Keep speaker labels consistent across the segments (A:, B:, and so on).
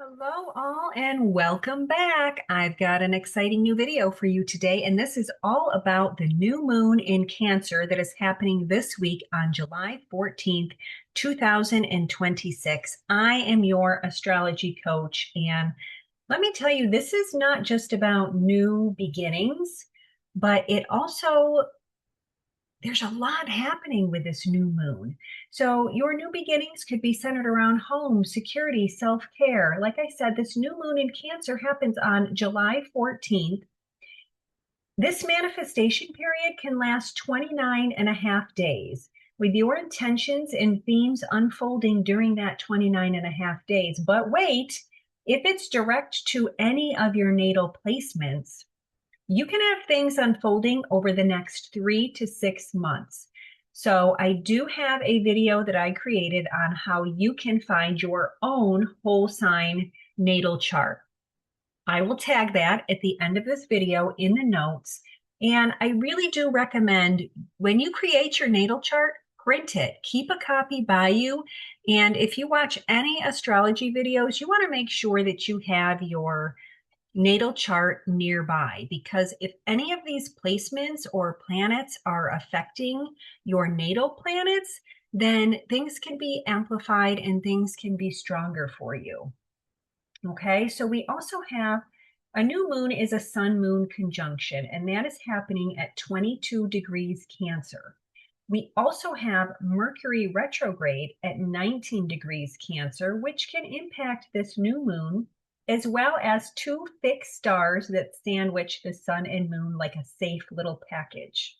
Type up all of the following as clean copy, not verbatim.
A: Hello all and welcome back. I've got an exciting new video for you today, and this is all about the new moon in Cancer that is happening this week on July 14th, 2026. I am your astrology coach, and let me tell you, this is not just about new beginnings, but there's a lot happening with this new moon. So your new beginnings could be centered around home, security, self-care. Like I said, this new moon in Cancer happens on July 14th. This manifestation period can last 29 and a half days, with your intentions and themes unfolding during that 29 and a half days. But wait, if it's direct to any of your natal placements, you can have things unfolding over the next 3 to 6 months. So I do have a video that I created on how you can find your own whole sign natal chart. I will tag that at the end of this video in the notes. And I really do recommend when you create your natal chart, print it, keep a copy by you. And if you watch any astrology videos, you want to make sure that you have your natal chart nearby, because if any of these placements or planets are affecting your natal planets, then things can be amplified and things can be stronger for you. Okay, so we also have a new moon is a sun moon conjunction, and that is happening at 22 degrees Cancer. We also have Mercury retrograde at 19 degrees Cancer, which can impact this new moon, as well as two fixed stars that sandwich the sun and moon like a safe little package.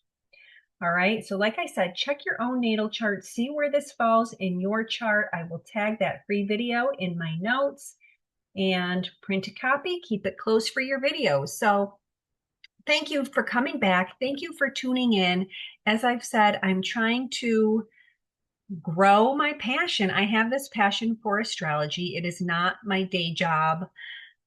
A: All right, so like I said, check your own natal chart, see where this falls in your chart. I will tag that free video in my notes and print a copy, keep it close for your videos. So thank you for coming back. Thank you for tuning in. As I've said, I'm trying to grow my passion. I have this passion for astrology. It is not my day job,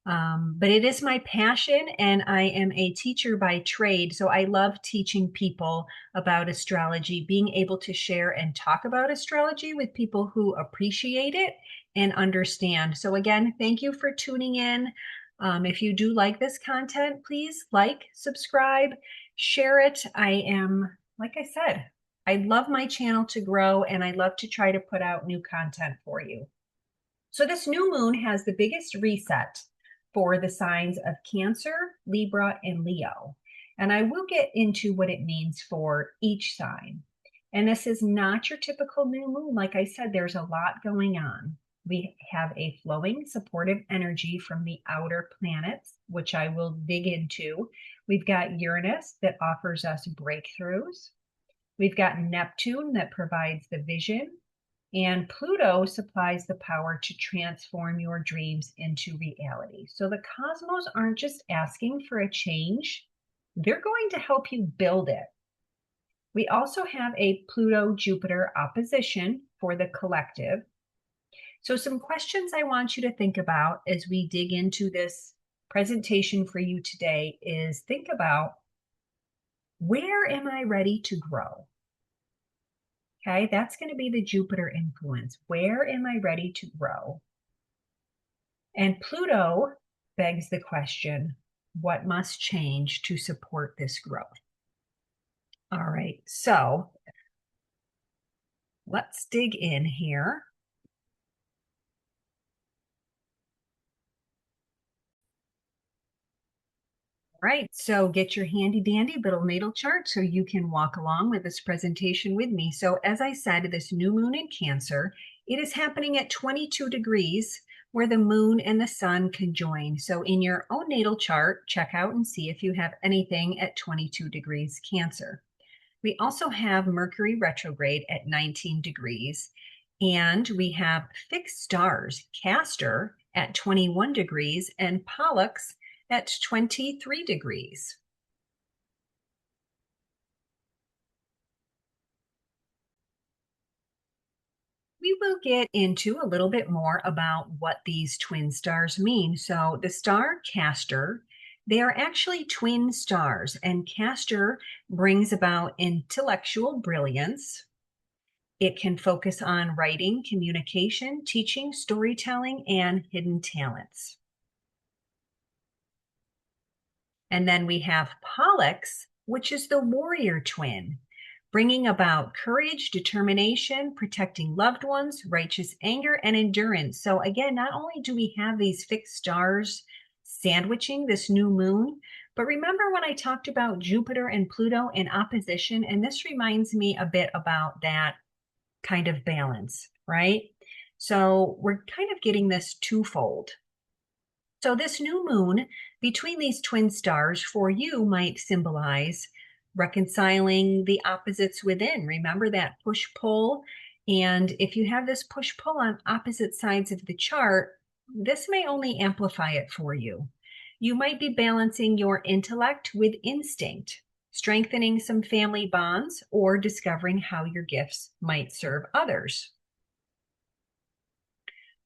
A: but it is my passion, and I am a teacher by trade. So I love teaching people about astrology, being able to share and talk about astrology with people who appreciate it and understand. So again, thank you for tuning in. If you do like this content, please like, subscribe, share it. Like I said, I love my channel to grow, and I love to try to put out new content for you. So this new moon has the biggest reset for the signs of Cancer, Libra, and Leo. And I will get into what it means for each sign. And this is not your typical new moon. Like I said, there's a lot going on. We have a flowing supportive energy from the outer planets, which I will dig into. We've got Uranus that offers us breakthroughs. We've got Neptune that provides the vision, and Pluto supplies the power to transform your dreams into reality. So the cosmos aren't just asking for a change, they're going to help you build it. We also have a Pluto-Jupiter opposition for the collective. So some questions I want you to think about as we dig into this presentation for you today is think about, where am I ready to grow? Okay, that's going to be the Jupiter influence. Where am I ready to grow? And Pluto begs the question, what must change to support this growth? All right, so let's dig in here. Right, so get your handy dandy little natal chart so you can walk along with this presentation with me. So as I said, this new moon in Cancer, it is happening at 22 degrees where the moon and the sun conjoin. So in your own natal chart, check out and see if you have anything at 22 degrees Cancer. We also have Mercury retrograde at 19 degrees, and we have fixed stars, Castor at 21 degrees and Pollux at 23 degrees. We will get into a little bit more about what these twin stars mean. So the star Castor, they are actually twin stars, and Castor brings about intellectual brilliance, It can focus on writing, communication, teaching, storytelling, and hidden talents. And then we have Pollux, which is the warrior twin, bringing about courage, determination, protecting loved ones, righteous anger, and endurance. So again, not only do we have these fixed stars sandwiching this new moon, but remember when I talked about Jupiter and Pluto in opposition? And this reminds me a bit about that kind of balance, right? So we're kind of getting this twofold. So this new moon between these twin stars for you might symbolize reconciling the opposites within. Remember that push-pull? And if you have this push-pull on opposite sides of the chart, this may only amplify it for you. You might be balancing your intellect with instinct, strengthening some family bonds, or discovering how your gifts might serve others.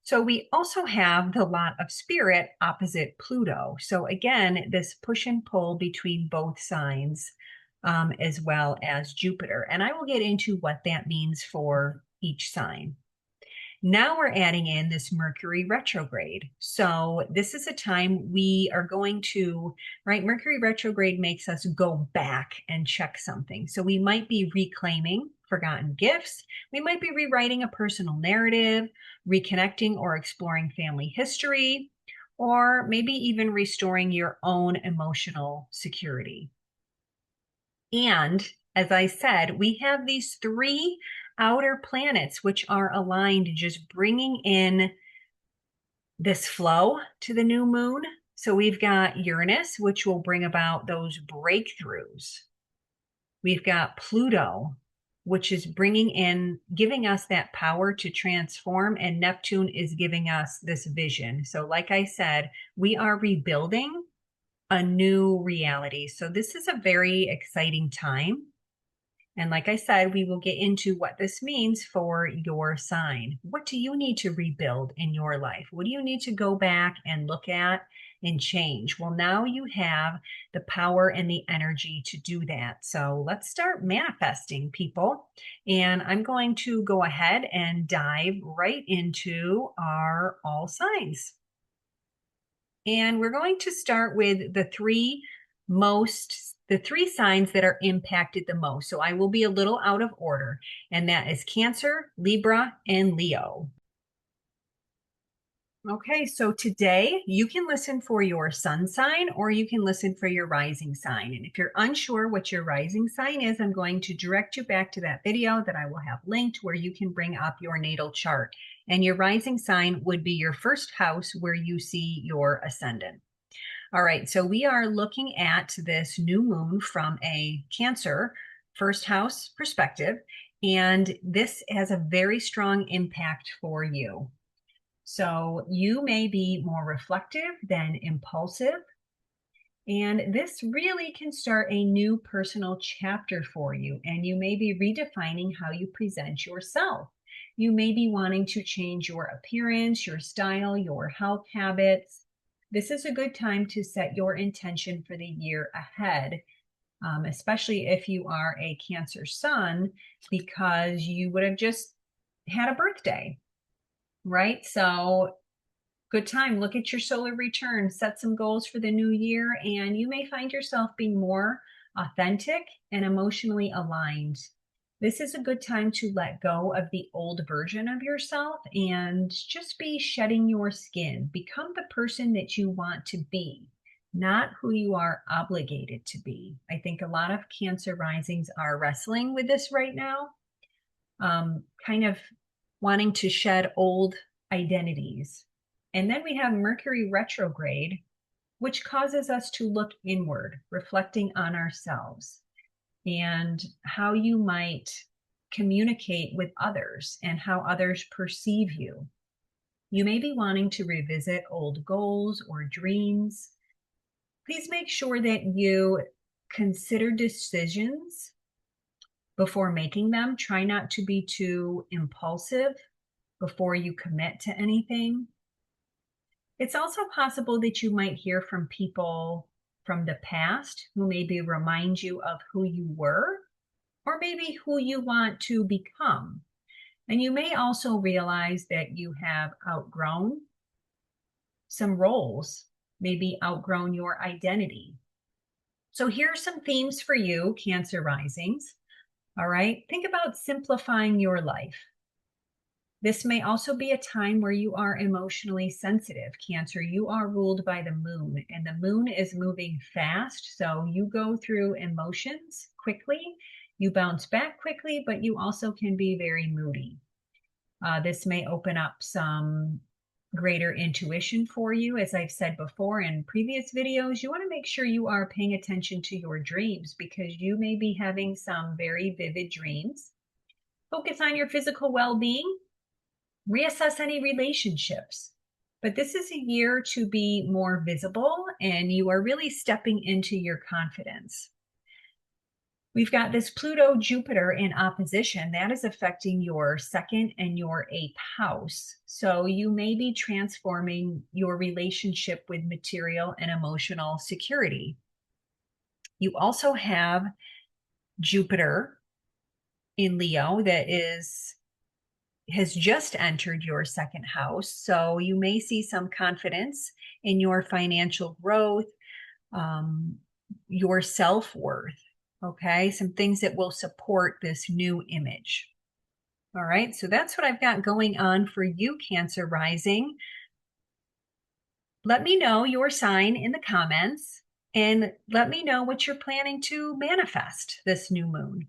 A: So we also have the lot of spirit opposite Pluto. So again, this push and pull between both signs, as well as Jupiter. And I will get into what that means for each sign. Now we're adding in this Mercury retrograde. So this is a time we are going to, right? Mercury retrograde makes us go back and check something. So we might be reclaiming forgotten gifts. We might be rewriting a personal narrative, reconnecting or exploring family history, or maybe even restoring your own emotional security. And as I said, we have these three outer planets which are aligned, just bringing in this flow to the new moon. So we've got Uranus, which will bring about those breakthroughs. We've got Pluto, which is bringing in, giving us that power to transform, and Neptune is giving us this vision. So like I said, we are rebuilding a new reality. So this is a very exciting time. And like I said, we will get into what this means for your sign. What do you need to rebuild in your life? What do you need to go back and look at and change? Well, now you have the power and the energy to do that. So let's start manifesting, people. And I'm going to go ahead and dive right into our all signs. And we're going to start with the three signs that are impacted the most. So I will be a little out of order, and that is Cancer, Libra, and Leo. Okay, so today you can listen for your sun sign or you can listen for your rising sign. And if you're unsure what your rising sign is, I'm going to direct you back to that video that I will have linked where you can bring up your natal chart. And your rising sign would be your first house where you see your ascendant. All right, so we are looking at this new moon from a Cancer first house perspective, and this has a very strong impact for you. So you may be more reflective than impulsive, and this really can start a new personal chapter for you, and you may be redefining how you present yourself. You may be wanting to change your appearance, your style, your health habits. This is a good time to set your intention for the year ahead, especially if you are a Cancer sun, because you would have just had a birthday, right? So good time. Look at your solar return, set some goals for the new year, and you may find yourself being more authentic and emotionally aligned. This is a good time to let go of the old version of yourself and just be shedding your skin. Become the person that you want to be, not who you are obligated to be. I think a lot of Cancer risings are wrestling with this right now, kind of wanting to shed old identities. And then we have Mercury retrograde, which causes us to look inward, reflecting on ourselves and how you might communicate with others and how others perceive you. You may be wanting to revisit old goals or dreams. Please make sure that you consider decisions before making them. Try not to be too impulsive before you commit to anything. It's also possible that you might hear from people from the past who maybe remind you of who you were, or maybe who you want to become. And you may also realize that you have outgrown some roles, maybe outgrown your identity. So here are some themes for you, Cancer risings. All right, think about simplifying your life. This may also be a time where you are emotionally sensitive. Cancer, you are ruled by the moon, and the moon is moving fast. So you go through emotions quickly, you bounce back quickly, but you also can be very moody. This may open up some greater intuition for you. As I've said before in previous videos, you want to make sure you are paying attention to your dreams because you may be having some very vivid dreams. Focus on your physical well-being. Reassess any relationships. But this is a year to be more visible, and you are really stepping into your confidence. We've got this Pluto-Jupiter in opposition. That is affecting your second and your eighth house. So you may be transforming your relationship with material and emotional security. You also have Jupiter in Leo that has just entered your second house. So you may see some confidence in your financial growth, your self-worth, okay? Some things that will support this new image. All right, so that's what I've got going on for you, Cancer rising. Let me know your sign in the comments and let me know what you're planning to manifest this new moon.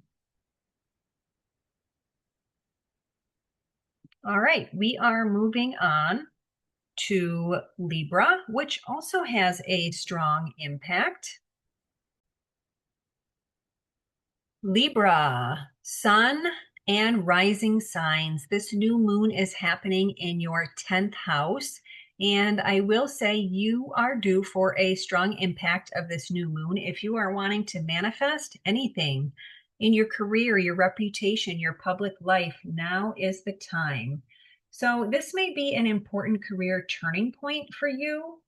A: All right, we are moving on to Libra, which also has a strong impact. Libra, sun and rising signs. This new moon is happening in your 10th house. And I will say you are due for a strong impact of this new moon. If you are wanting to manifest anything in your career, your reputation, your public life, now is the time. So this may be an important career turning point for you,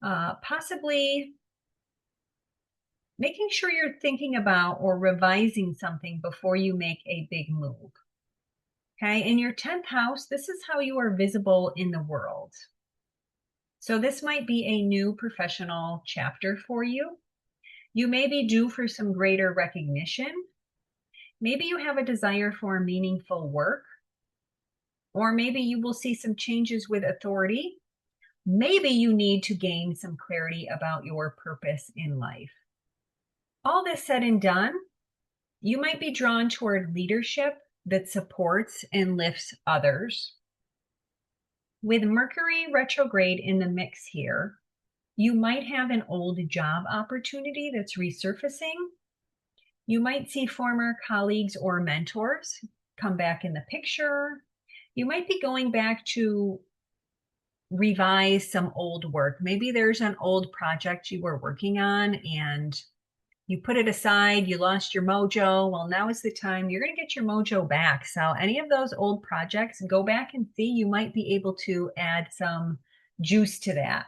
A: possibly making sure you're thinking about or revising something before you make a big move. Okay, in your 10th house, this is how you are visible in the world. So this might be a new professional chapter for you. You may be due for some greater recognition. Maybe you have a desire for meaningful work, or maybe you will see some changes with authority. Maybe you need to gain some clarity about your purpose in life. All this said and done, you might be drawn toward leadership that supports and lifts others. With Mercury retrograde in the mix here, you might have an old job opportunity that's resurfacing. You might see former colleagues or mentors come back in the picture. You might be going back to revise some old work. Maybe there's an old project you were working on and you put it aside, you lost your mojo. Well, now is the time you're going to get your mojo back. So any of those old projects, go back and see. You might be able to add some juice to that.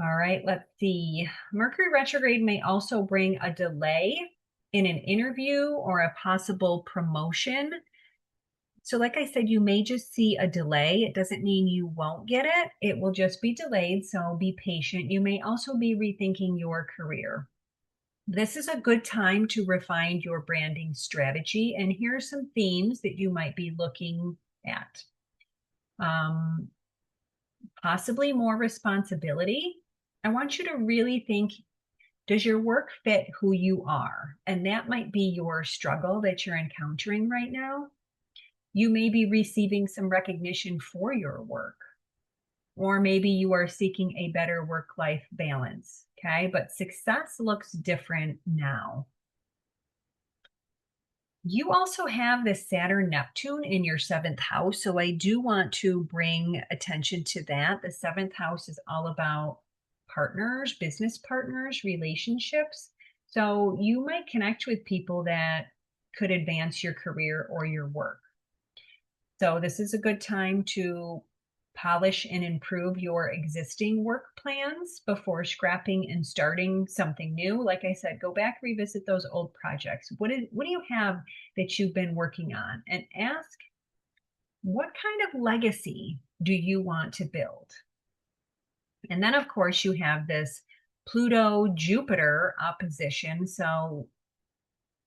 A: All right, let's see. Mercury retrograde may also bring a delay in an interview or a possible promotion. So like I said, you may just see a delay. It doesn't mean you won't get it. It will just be delayed, so be patient. You may also be rethinking your career. This is a good time to refine your branding strategy, and here are some themes that you might be looking at. Possibly more responsibility. I want you to really think, does your work fit who you are? And that might be your struggle that you're encountering right now. You may be receiving some recognition for your work, or maybe you are seeking a better work-life balance, okay? But success looks different now. You also have this Saturn-Neptune in your 7th house, so I do want to bring attention to that. The 7th house is all about partners, business partners, relationships. So you might connect with people that could advance your career or your work. So this is a good time to polish and improve your existing work plans before scrapping and starting something new. Like I said, go back, revisit those old projects. What do you have that you've been working on? And ask What kind of legacy do you want to build? And then, of course, you have this Pluto Jupiter opposition. So,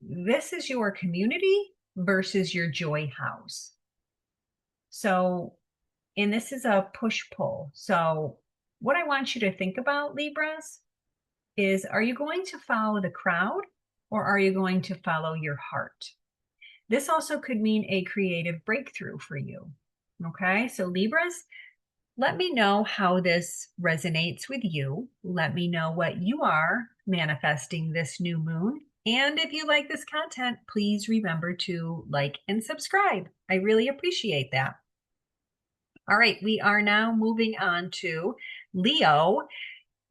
A: this is your community versus your joy house. So, and this is a push pull. So, what I want you to think about, Libras, is are you going to follow the crowd or are you going to follow your heart? This also could mean a creative breakthrough for you. Okay, so Libras, let me know how this resonates with you. Let me know what you are manifesting this new moon. And if you like this content, please remember to like and subscribe. I really appreciate that. All right, we are now moving on to Leo.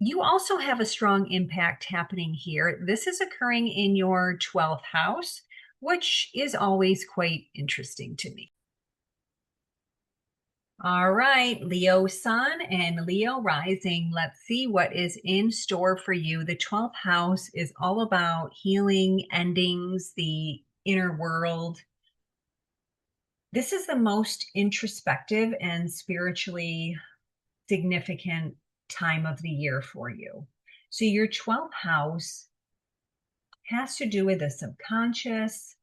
A: You also have a strong impact happening here. This is occurring in your 12th house, which is always quite interesting to me. All right, Leo Sun and Leo Rising. Let's see what is in store for you. The 12th house is all about healing, endings, the inner world. This is the most introspective and spiritually significant time of the year for you. So your 12th house has to do with the subconscious,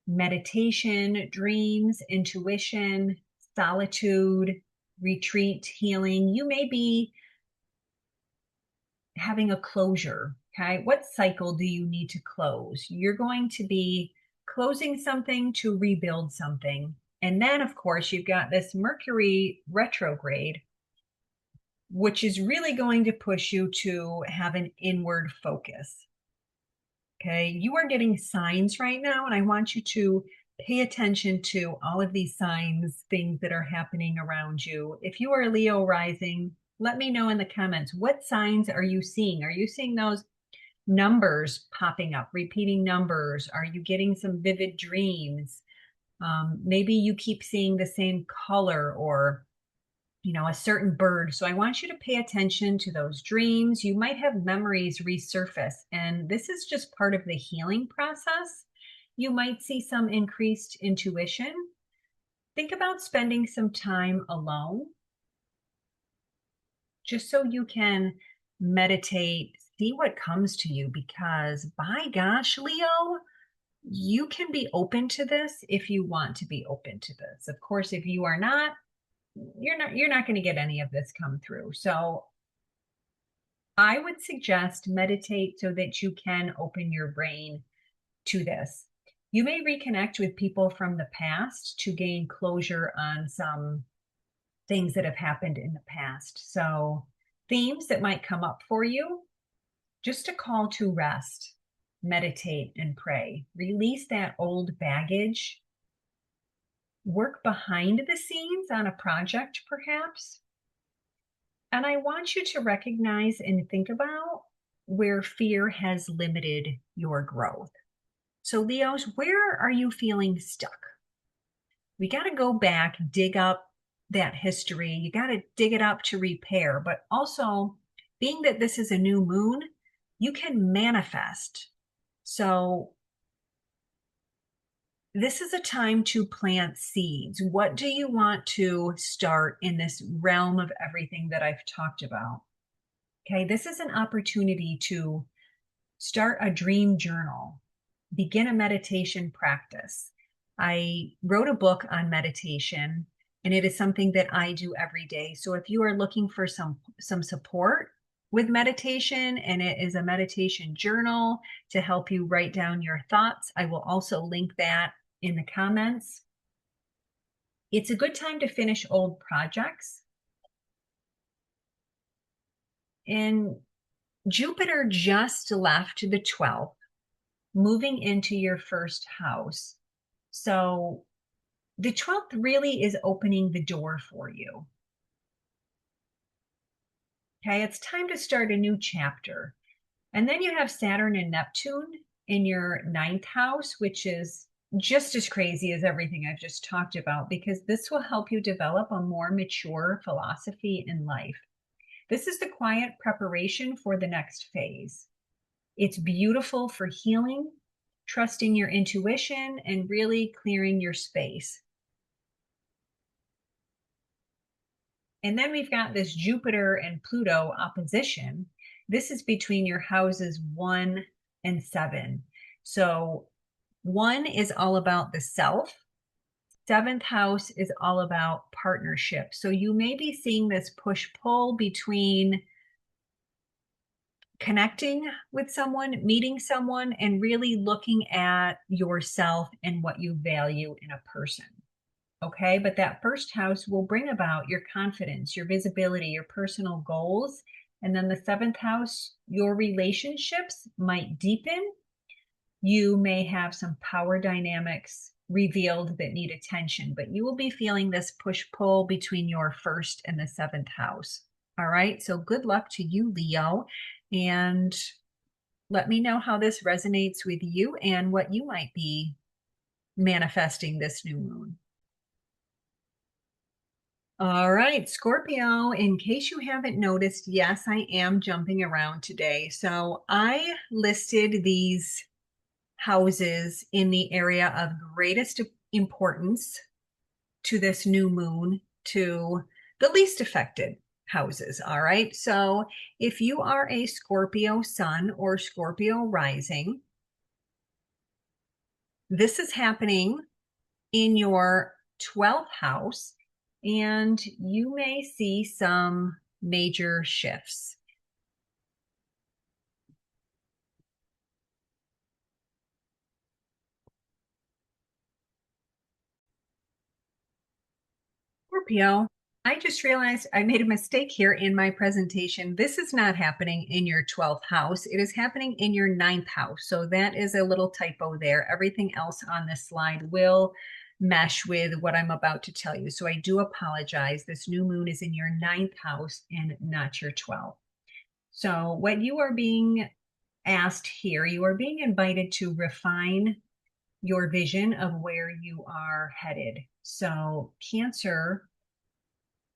A: meditation, dreams, intuition, solitude, retreat, healing. You may be having a closure. Okay. What cycle do you need to close? You're going to be closing something to rebuild something. And then, of course, you've got this Mercury retrograde, which is really going to push you to have an inward focus. Okay. You are getting signs right now, and I want you to pay attention to all of these signs, things that are happening around you. If you are Leo rising, let me know in the comments, what signs are you seeing? Are you seeing those numbers popping up, repeating numbers? Are you getting some vivid dreams? Maybe you keep seeing the same color or a certain bird. So I want you to pay attention to those dreams. You might have memories resurface, and this is just part of the healing process. You might see some increased intuition. Think about spending some time alone just so you can meditate, see what comes to you, because by gosh, Leo, you can be open to this if you want to be open to this. Of course, if you are not, you're not going to get any of this come through. So I would suggest meditate so that you can open your brain to this. You may reconnect with people from the past to gain closure on some things that have happened in the past. So themes that might come up for you, just a call to rest, meditate and pray. Release that old baggage. Work behind the scenes on a project, perhaps. And I want you to recognize and think about where fear has limited your growth. So, Leos, where are you feeling stuck? We got to go back, dig up that history. You got to dig it up to repair. But also, being that this is a new moon, you can manifest. So, this is a time to plant seeds. What do you want to start in this realm of everything that I've talked about? Okay, this is an opportunity to start a dream journal, begin a meditation practice. I wrote a book on meditation, and it is something that I do every day. So if you are looking for some support with meditation, and it is a meditation journal to help you write down your thoughts, I will also link that in the comments. It's a good time to finish old projects. And Jupiter just left the 12th, moving into your first house. So the 12th really is opening the door for you. Okay, it's time to start a new chapter. And then you have Saturn and Neptune in your 9th house, which is just as crazy as everything I've just talked about, because this will help you develop a more mature philosophy in life. This is the quiet preparation for the next phase. It's beautiful for healing, trusting your intuition, and really clearing your space. And then we've got this Jupiter and Pluto opposition. This is between your houses 1 and 7. So 1 is all about the self. 7th house is all about partnership. So you may be seeing this push-pull between connecting with someone, meeting someone, and really looking at yourself and what you value in a person. Okay, but that first house will bring about your confidence, your visibility, your personal goals. And then the 7th house, your relationships might deepen. You may have some power dynamics revealed that need attention, but you will be feeling this push-pull between your 1st and the 7th house. All right, so good luck to you, Leo. And let me know how this resonates with you and what you might be manifesting this new moon. All right, Scorpio, in case you haven't noticed, yes, I am jumping around today. So I listed these houses in the area of greatest importance to this new moon to the least affected houses. All right, so if you are a Scorpio sun or Scorpio rising, this is happening in your 12th house, and you may see some major shifts. Scorpio, I just realized I made a mistake here in my presentation. This is not happening in your 12th house. It is happening in your 9th house. So that is a little typo there. Everything else on this slide will mesh with what I'm about to tell you. So I do apologize. This new moon is in your 9th house and not your 12th. So what you are being asked here, you are being invited to refine your vision of where you are headed. So Cancer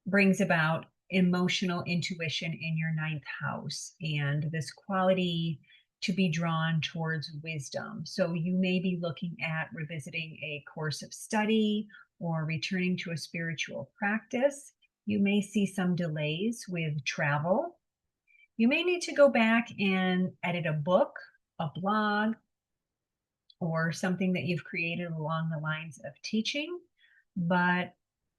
A: brings about emotional intuition in your 9th house and this quality to be drawn towards wisdom. So you may be looking at revisiting a course of study or returning to a spiritual practice. You may see some delays with travel. You may need to go back and edit a book, a blog, or something that you've created along the lines of teaching, but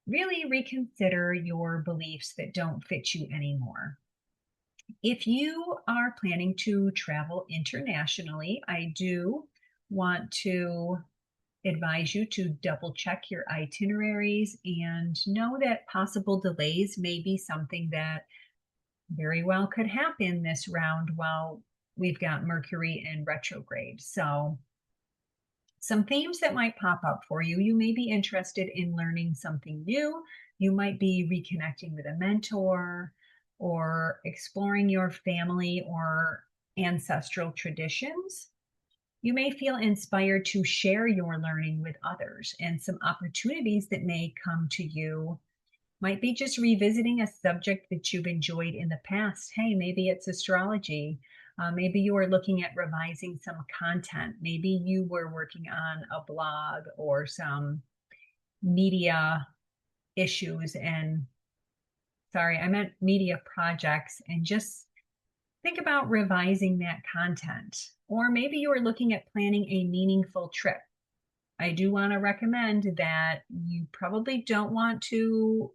A: really reconsider your beliefs that don't fit you anymore. If you are planning to travel internationally, I do want to advise you to double check your itineraries and know that possible delays may be something that very well could happen this round while we've got Mercury in retrograde. So some themes that might pop up for you. You may be interested in learning something new. You might be reconnecting with a mentor or exploring your family or ancestral traditions. You may feel inspired to share your learning with others, and some opportunities that may come to you might be just revisiting a subject that you've enjoyed in the past. Hey, maybe it's astrology. Maybe you are looking at revising some content. Maybe you were working on a blog or some media issues and, sorry, I meant media projects, and just think about revising that content. Or maybe you are looking at planning a meaningful trip. I do want to recommend that you probably don't want to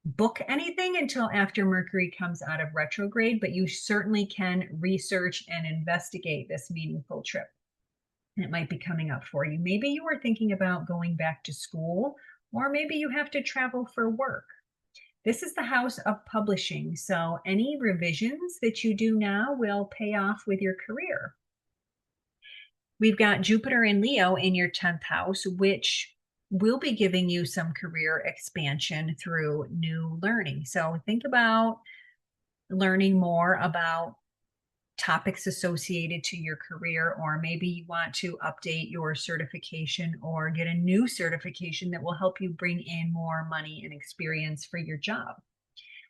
A: book anything until after Mercury comes out of retrograde, but you certainly can research and investigate this meaningful trip. It might be coming up for you. Maybe you are thinking about going back to school, or maybe you have to travel for work. This is the house of publishing, so any revisions that you do now will pay off with your career. We've got Jupiter and Leo in your 10th house, which will be giving you some career expansion through new learning. So think about learning more about topics associated to your career, or maybe you want to update your certification or get a new certification that will help you bring in more money and experience for your job.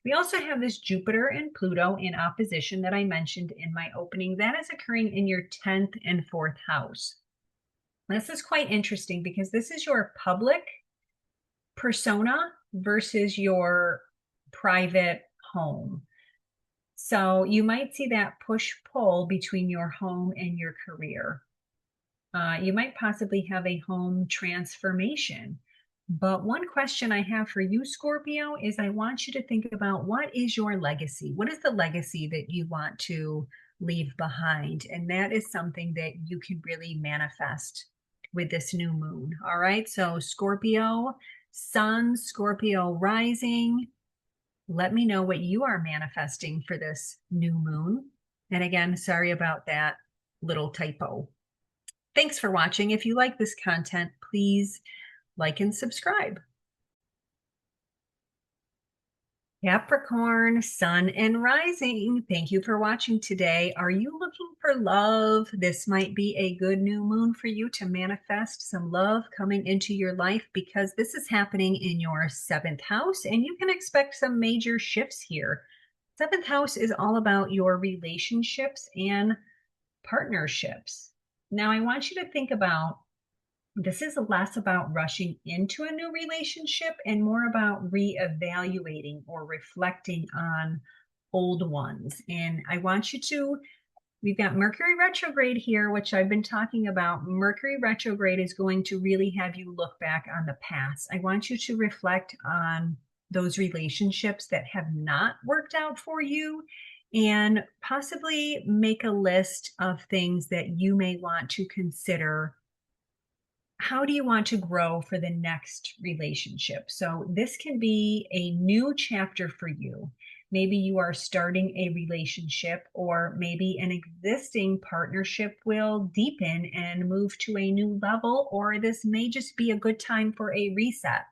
A: We also have this Jupiter and Pluto in opposition that I mentioned in my opening. That is occurring in your 10th and 4th house. This is quite interesting because this is your public persona versus your private home. So you might see that push-pull between your home and your career. You might possibly have a home transformation. But one question I have for you, Scorpio, is I want you to think about, what is your legacy? What is the legacy that you want to leave behind? And that is something that you can really manifest with this new moon. All right. So Scorpio sun, Scorpio rising. Let me know what you are manifesting for this new moon. And again, sorry about that little typo. Thanks for watching. If you like this content, please like and subscribe. Capricorn, sun and rising. Thank you for watching today. Are you looking for love? This might be a good new moon for you to manifest some love coming into your life, because this is happening in your 7th house and you can expect some major shifts here. 7th house is all about your relationships and partnerships. Now, I want you to think about, this is less about rushing into a new relationship and more about reevaluating or reflecting on old ones. And I want you to, we've got Mercury retrograde here, which I've been talking about. Mercury retrograde is going to really have you look back on the past. I want you to reflect on those relationships that have not worked out for you, and possibly make a list of things that you may want to consider. How do you want to grow for the next relationship? So this can be a new chapter for you. Maybe you are starting a relationship, or maybe an existing partnership will deepen and move to a new level, or this may just be a good time for a reset.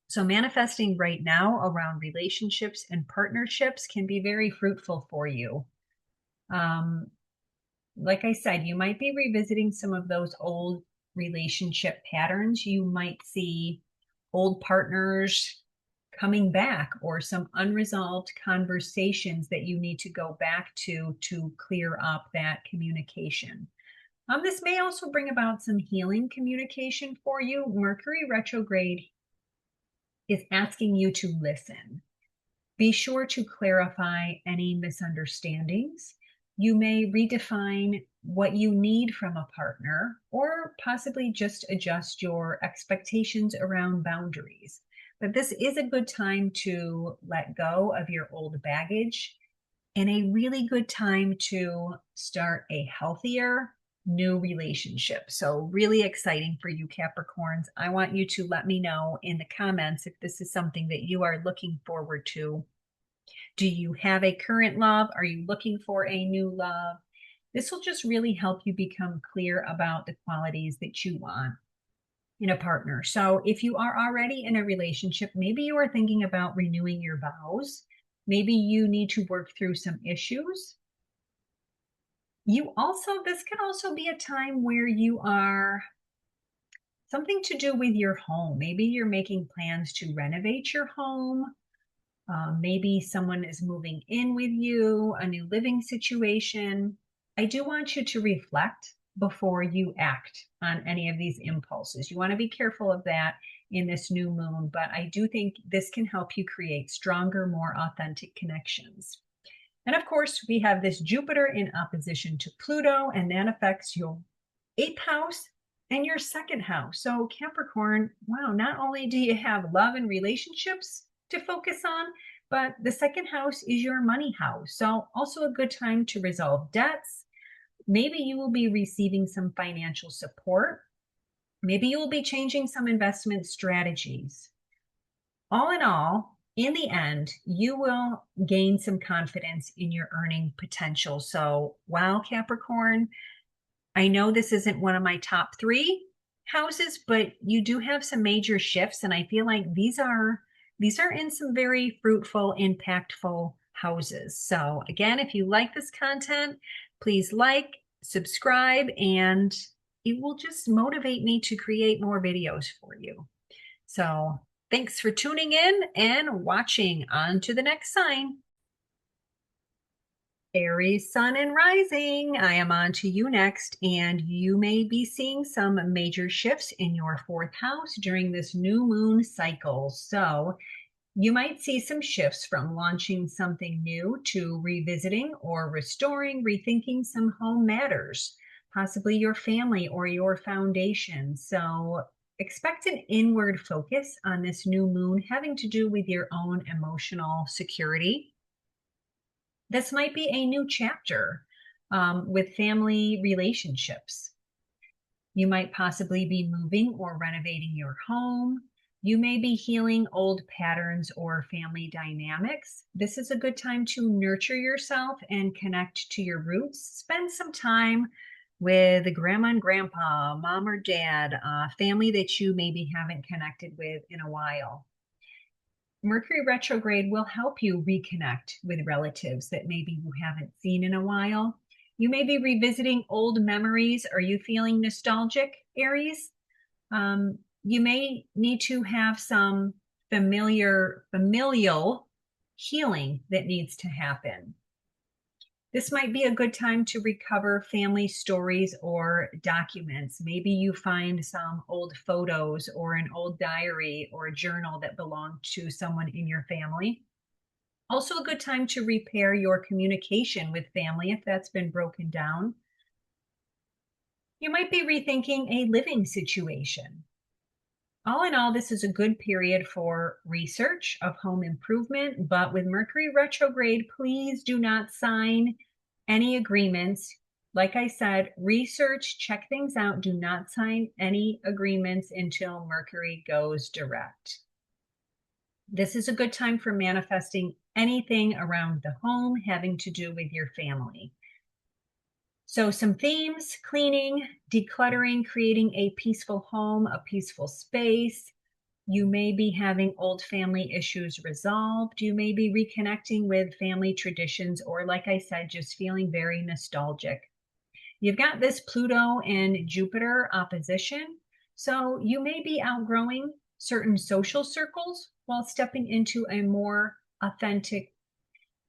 A: So manifesting right now around relationships and partnerships can be very fruitful for you. Like I said, you might be revisiting some of those old relationship patterns. You might see old partners coming back, or some unresolved conversations that you need to go back to clear up that communication. This may also bring about some healing communication for you. Mercury retrograde is asking you to listen. Be sure to clarify any misunderstandings. You may redefine what you need from a partner, or possibly just adjust your expectations around boundaries. But this is a good time to let go of your old baggage, and a really good time to start a healthier new relationship. So really exciting for you, Capricorns. I want you to let me know in the comments if this is something that you are looking forward to. Do you have a current love? Are you looking for a new love? This will just really help you become clear about the qualities that you want in a partner. So if you are already in a relationship, maybe you are thinking about renewing your vows. Maybe you need to work through some issues. This can also be a time where you are something to do with your home. Maybe you're making plans to renovate your home. Maybe someone is moving in with you, a new living situation. I do want you to reflect before you act on any of these impulses. You want to be careful of that in this new moon, but I do think this can help you create stronger, more authentic connections. And of course, we have this Jupiter in opposition to Pluto, and that affects your 8th house and your 2nd house. So Capricorn, wow, not only do you have love and relationships to focus on, but the 2nd house is your money house. So also a good time to resolve debts. Maybe you will be receiving some financial support. Maybe you will be changing some investment strategies. All in all, in the end, you will gain some confidence in your earning potential. So wow, Capricorn, I know this isn't one of my top 3 houses, but you do have some major shifts. And I feel like these are in some very fruitful, impactful houses. So again, if you like this content, please like, subscribe, and it will just motivate me to create more videos for you. So thanks for tuning in and watching. On to the next sign. Aries, sun and rising. I am on to you next, and you may be seeing some major shifts in your 4th house during this new moon cycle. So You might see some shifts from launching something new to revisiting or restoring, rethinking some home matters, possibly your family or your foundation. So expect an inward focus on this new moon having to do with your own emotional security. This might be a new chapter with family relationships. You might possibly be moving or renovating your home. You may be healing old patterns or family dynamics. This is a good time to nurture yourself and connect to your roots. Spend some time with grandma and grandpa, mom or dad, family that you maybe haven't connected with in a while. Mercury retrograde will help you reconnect with relatives that maybe you haven't seen in a while. You may be revisiting old memories. Are you feeling nostalgic, Aries? You may need to have some familial healing that needs to happen. This might be a good time to recover family stories or documents. Maybe you find some old photos or an old diary or a journal that belonged to someone in your family. Also a good time to repair your communication with family if that's been broken down. You might be rethinking a living situation. All in all, this is a good period for research of home improvement, but with Mercury retrograde, please do not sign any agreements. Like I said, research, check things out. Do not sign any agreements until Mercury goes direct. This is a good time for manifesting anything around the home having to do with your family. So some themes: cleaning, decluttering, creating a peaceful home, a peaceful space. You may be having old family issues resolved. You may be reconnecting with family traditions, or like I said, just feeling very nostalgic. You've got this Pluto and Jupiter opposition. So you may be outgrowing certain social circles while stepping into a more authentic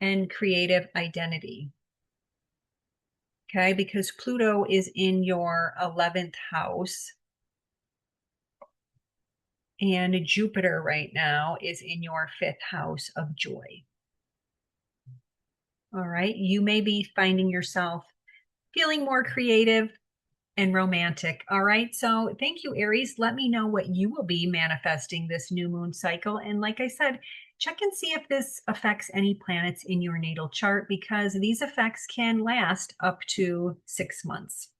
A: and creative identity. Okay, because Pluto is in your 11th house and Jupiter right now is in your 5th house of joy. All right, you may be finding yourself feeling more creative and romantic. All right, so thank you, Aries. Let me know what you will be manifesting this new moon cycle. And like I said, check and see if this affects any planets in your natal chart, because these effects can last up to 6 months.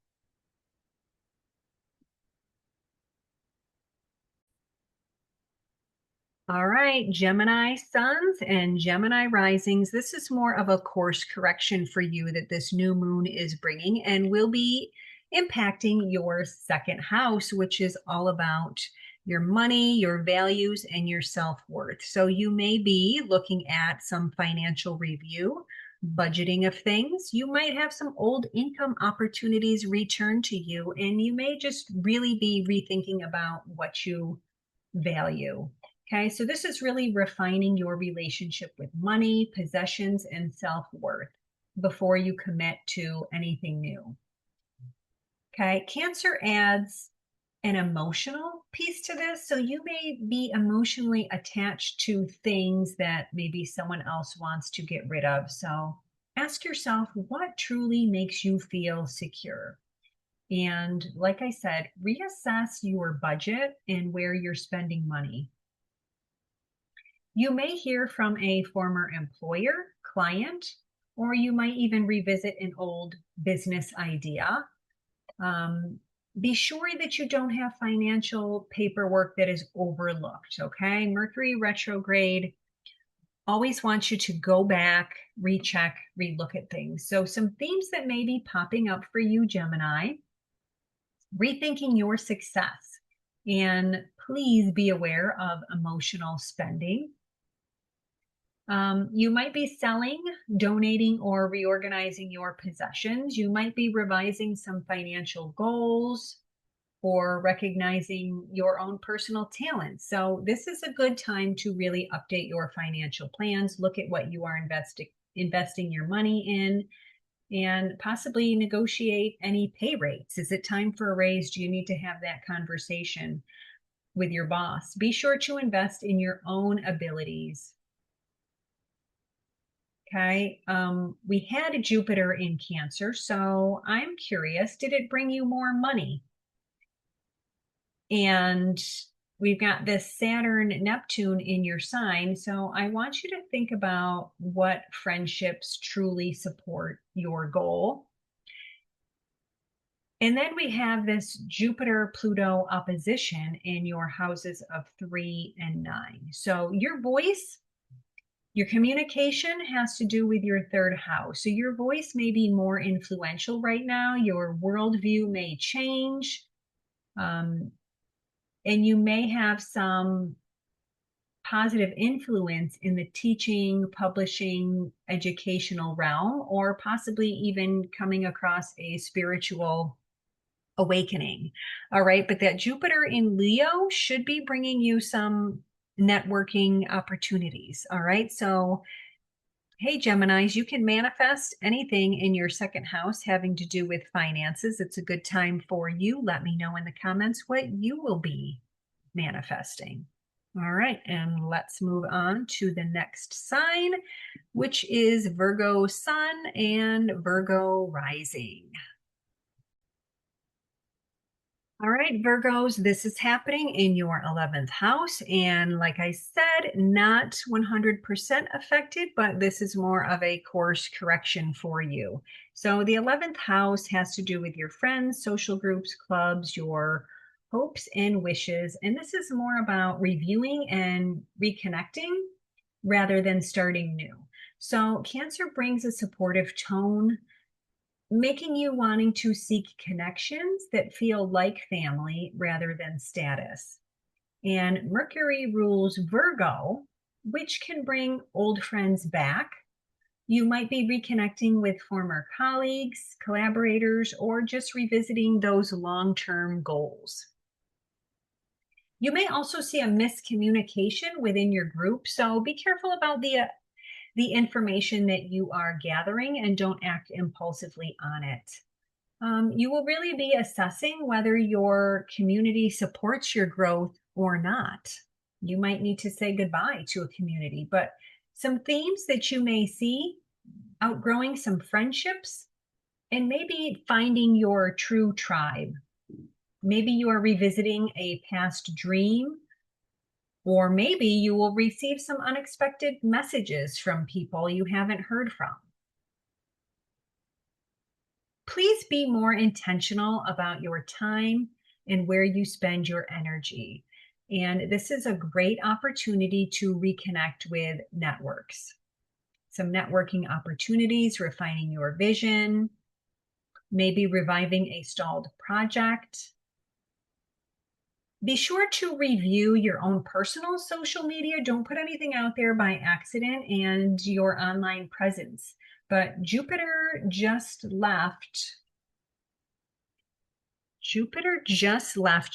A: All right, Gemini suns and Gemini risings. This is more of a course correction for you that this new moon is bringing and will be impacting your second house, which is all about your money, your values, and your self-worth. So you may be looking at some financial review, budgeting of things. You might have some old income opportunities return to you, and you may just really be rethinking about what you value. Okay, so this is really refining your relationship with money, possessions, and self-worth before you commit to anything new. Okay, Cancer adds an emotional piece to this. So you may be emotionally attached to things that maybe someone else wants to get rid of. So ask yourself, what truly makes you feel secure? And like I said, reassess your budget and where you're spending money. You may hear from a former employer, client, or you might even revisit an old business idea. Be sure that you don't have financial paperwork that is overlooked, okay? Mercury retrograde always wants you to go back, recheck, relook at things. So some themes that may be popping up for you, Gemini: rethinking your success. And please be aware of emotional spending. You might be selling, donating, or reorganizing your possessions. You might be revising some financial goals or recognizing your own personal talents. So this is a good time to really update your financial plans, look at what you are investing your money in, and possibly negotiate any pay rates. Is it time for a raise? Do you need to have that conversation? with your boss. Be sure to invest in your own abilities. Okay. We had Jupiter in Cancer, so I'm curious, did it bring you more money? And we've got this Saturn Neptune in your sign. So I want you to think about what friendships truly support your goal. And then we have this Jupiter Pluto opposition in your houses of 3 and 9. So your voice, your communication has to do with your third house. So your voice may be more influential right now. Your worldview may change. And you may have some positive influence in the teaching, publishing, educational realm, or possibly even coming across a spiritual awakening. All right. But that Jupiter in Leo should be bringing you some networking opportunities. All right. So, hey, Geminis, you can manifest anything in your second house having to do with finances. It's a good time for you. Let me know in the comments what you will be manifesting. All right, and let's move on to the next sign, which is Virgo Sun and Virgo Rising. All right, Virgos, this is happening in your 11th house. And like I said, not 100% affected, but this is more of a course correction for you. So the 11th house has to do with your friends, social groups, clubs, your hopes and wishes. And this is more about reviewing and reconnecting rather than starting new. So Cancer brings a supportive tone, making you wanting to seek connections that feel like family rather than status. And Mercury rules Virgo, which can bring old friends back. You might be reconnecting with former colleagues, collaborators, or just revisiting those long-term goals. You may also see a miscommunication within your group, so be careful about the information that you are gathering and don't act impulsively on it. You will really be assessing whether your community supports your growth or not. You might need to say goodbye to a community, but some themes that you may see: outgrowing some friendships and maybe finding your true tribe. Maybe you are revisiting a past dream, or maybe you will receive some unexpected messages from people you haven't heard from. Please be more intentional about your time and where you spend your energy. And this is a great opportunity to reconnect with networks. Some networking opportunities, refining your vision, maybe reviving a stalled project. Be sure to review your own personal social media. Don't put anything out there by accident, and your online presence. But Jupiter just left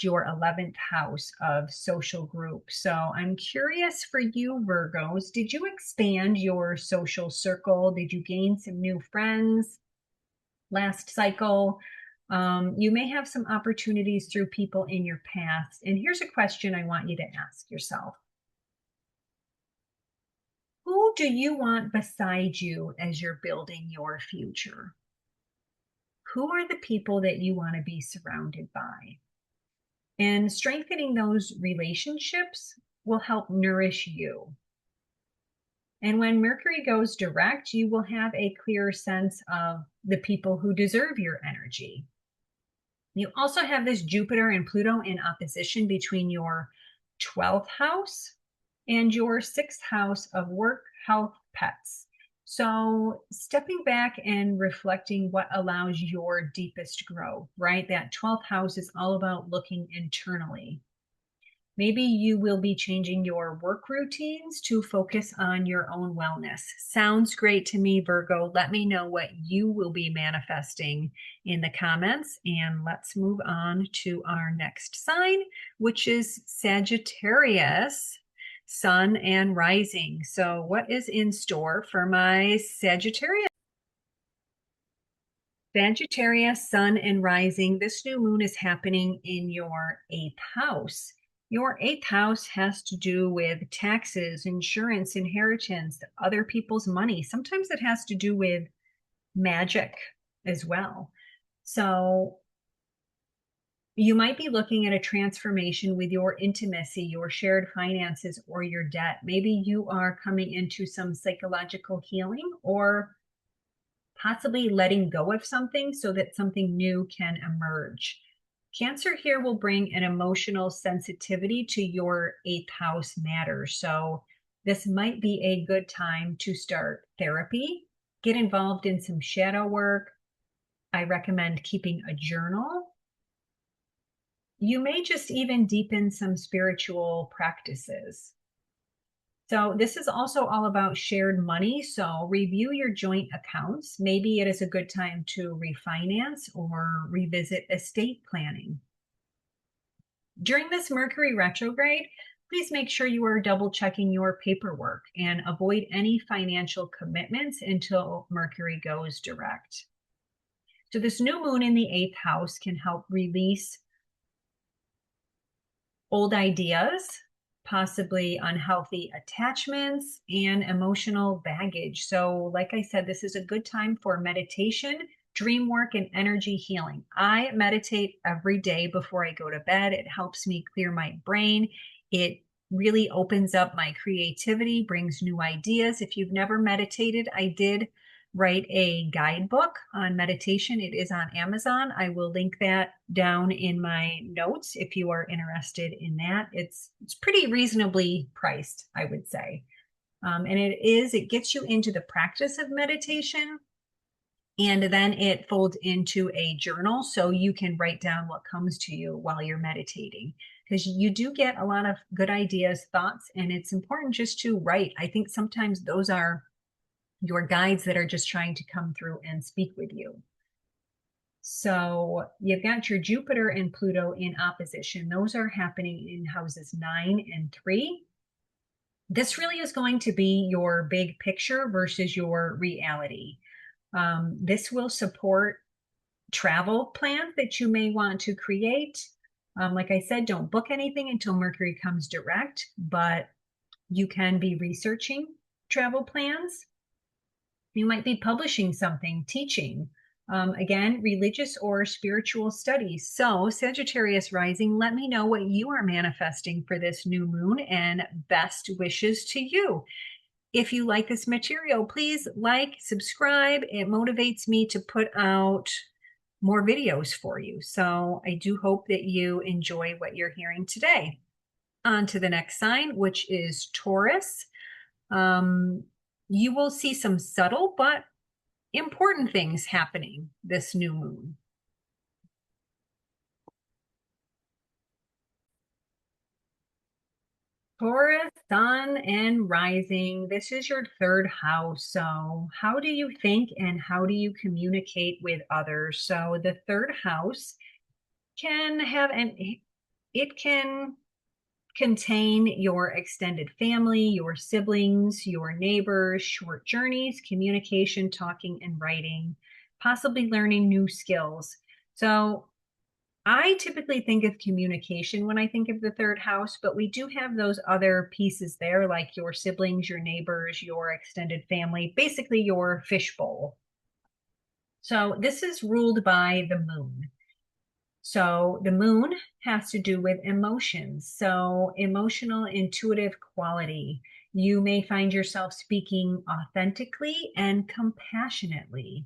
A: your 11th house of social group. So I'm curious for you, Virgos, did you expand your social circle? Did you gain some new friends last cycle? You may have some opportunities through people in your past. And here's a question I want you to ask yourself. Who do you want beside you as you're building your future? Who are the people that you want to be surrounded by? And strengthening those relationships will help nourish you. And when Mercury goes direct, you will have a clearer sense of the people who deserve your energy. You also have this Jupiter and Pluto in opposition between your 12th house and your 6th house of work, health, pets. So stepping back and reflecting what allows your deepest growth, right? That 12th house is all about looking internally. Maybe you will be changing your work routines to focus on your own wellness. Sounds great to me, Virgo. Let me know what you will be manifesting in the comments. And let's move on to our next sign, which is Sagittarius, Sun and Rising. So what is in store for my Sagittarius? Sagittarius, Sun and Rising. This new moon is happening in your 8th house. Your eighth house has to do with taxes, insurance, inheritance, other people's money. Sometimes it has to do with magic as well. So you might be looking at a transformation with your intimacy, your shared finances, or your debt. Maybe you are coming into some psychological healing or possibly letting go of something so that something new can emerge. Cancer here will bring an emotional sensitivity to your eighth house matters. So this might be a good time to start therapy, get involved in some shadow work. I recommend keeping a journal. You may just even deepen some spiritual practices. So this is also all about shared money. So review your joint accounts. Maybe it is a good time to refinance or revisit estate planning. During this Mercury retrograde, please make sure you are double checking your paperwork and avoid any financial commitments until Mercury goes direct. So this new moon in the eighth house can help release old ideas, possibly unhealthy attachments, and emotional baggage. So, like I said, this is a good time for meditation, dream work, and energy healing. I meditate every day before I go to bed. It helps me clear my brain. It really opens up my creativity, brings new ideas. If you've never meditated, I did write a guidebook on meditation. It is on Amazon. I will link that down in my notes if you are interested in that. It's pretty reasonably priced, I would say. And it gets you into the practice of meditation, and then it folds into a journal so you can write down what comes to you while you're meditating, because you do get a lot of good ideas, thoughts, and it's important just to write. I think sometimes those are your guides that are just trying to come through and speak with you. So you've got your Jupiter and Pluto in opposition. Those are happening in houses 9 and 3. This really is going to be your big picture versus your reality. This will support travel plans that you may want to create. Like I said, don't book anything until Mercury comes direct, but you can be researching travel plans. You might be publishing something, teaching, again, religious or spiritual studies. So Sagittarius rising, let me know what you are manifesting for this new moon, and best wishes to you. If you like this material, please like, subscribe. It motivates me to put out more videos for you. So I do hope that you enjoy what you're hearing today. On to the next sign, which is Taurus. You will see some subtle but important things happening this new moon. Taurus, sun and rising. This is your third house. So how do you think and how do you communicate with others? So the third house can have it can contain your extended family, your siblings, your neighbors, short journeys, communication, talking, and writing, possibly learning new skills. So I typically think of communication when I think of the third house, but we do have those other pieces there, like your siblings, your neighbors, your extended family, basically your fishbowl. So this is ruled by the moon. So the moon has to do with emotions. So emotional, intuitive quality. You may find yourself speaking authentically and compassionately.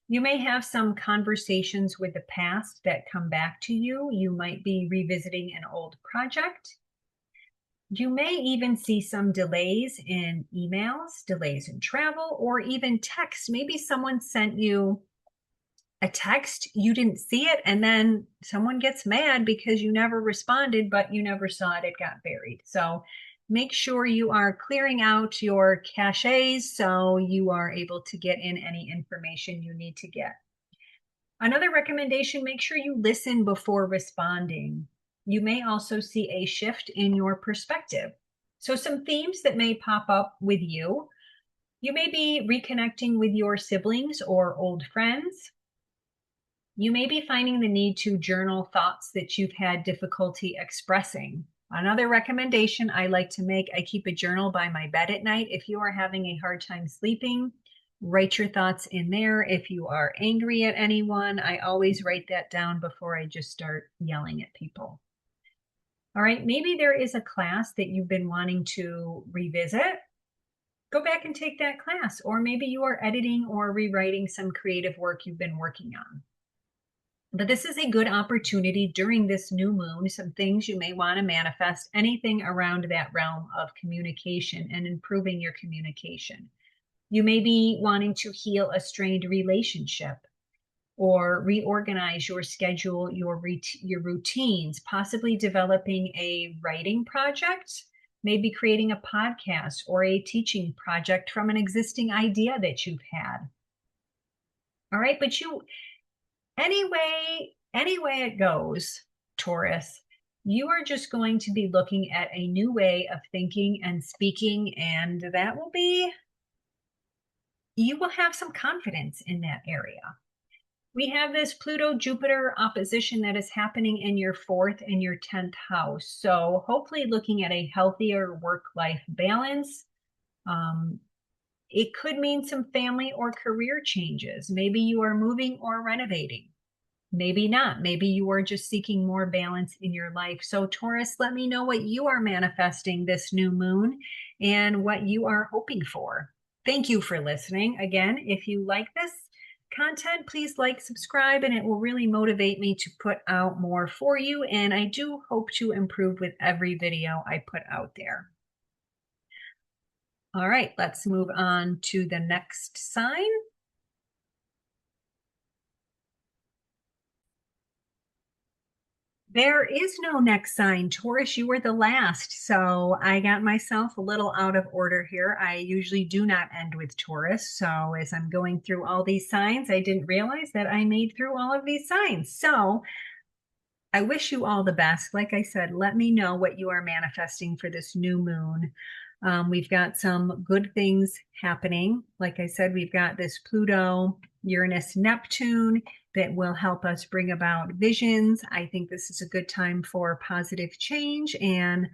A: You may have some conversations with the past that come back to you. You might be revisiting an old project. You may even see some delays in emails, delays in travel, or even text. Maybe someone sent you a text, you didn't see it, and then someone gets mad because you never responded, but you never saw it, it got buried. So make sure you are clearing out your caches so you are able to get in any information you need to get. Another recommendation, make sure you listen before responding. You may also see a shift in your perspective. So some themes that may pop up with you. You may be reconnecting with your siblings or old friends. You may be finding the need to journal thoughts that you've had difficulty expressing. Another recommendation I like to make, I keep a journal by my bed at night. If you are having a hard time sleeping, write your thoughts in there. If you are angry at anyone, I always write that down before I just start yelling at people. All right, maybe there is a class that you've been wanting to revisit. Go back and take that class. Or maybe you are editing or rewriting some creative work you've been working on. But this is a good opportunity during this new moon, some things you may want to manifest, anything around that realm of communication and improving your communication. You may be wanting to heal a strained relationship or reorganize your schedule, your routines, possibly developing a writing project, maybe creating a podcast or a teaching project from an existing idea that you've had. All right, but anyway it goes, Taurus, you are just going to be looking at a new way of thinking and speaking, and that will be, you will have some confidence in that area. We have this Pluto-Jupiter opposition that is happening in your 4th and your 10th house. So hopefully looking at a healthier work-life balance. It could mean some family or career changes. Maybe you are moving or renovating. Maybe not. Maybe you are just seeking more balance in your life. So Taurus, let me know what you are manifesting this new moon and what you are hoping for. Thank you for listening. Again, if you like this content, please like, subscribe, and it will really motivate me to put out more for you. And I do hope to improve with every video I put out there. All right, let's move on to the next sign. There is no next sign, Taurus. You were the last. So I got myself a little out of order here. I usually do not end with Taurus. So as I'm going through all these signs, I didn't realize that I made through all of these signs. So I wish you all the best. Like I said, let me know what you are manifesting for this new moon. We've got some good things happening. Like I said, we've got this Pluto, Uranus, Neptune that will help us bring about visions. I think this is a good time for positive change and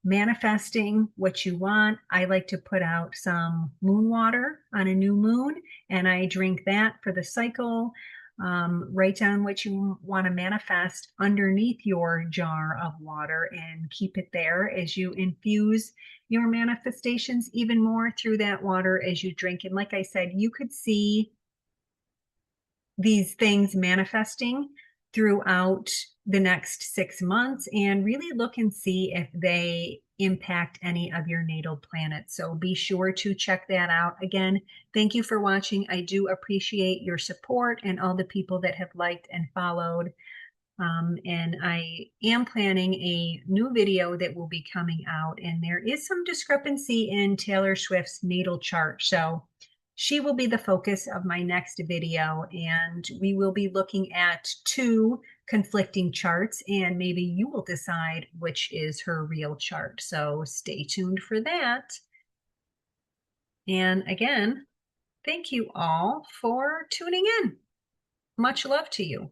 A: manifesting what you want. I like to put out some moon water on a new moon, and I drink that for the cycle. Write down what you want to manifest underneath your jar of water and keep it there as you infuse your manifestations even more through that water as you drink. And like I said, you could see these things manifesting throughout the next 6 months and really look and see if they impact any of your natal planets. So be sure to check that out. Again, thank you for watching. I do appreciate your support and all the people that have liked and followed. And I am planning a new video that will be coming out, and there is some discrepancy in Taylor Swift's natal chart. So she will be the focus of my next video, and we will be looking at 2 conflicting charts, and maybe you will decide which is her real chart. So stay tuned for that. And again, thank you all for tuning in. Much love to you.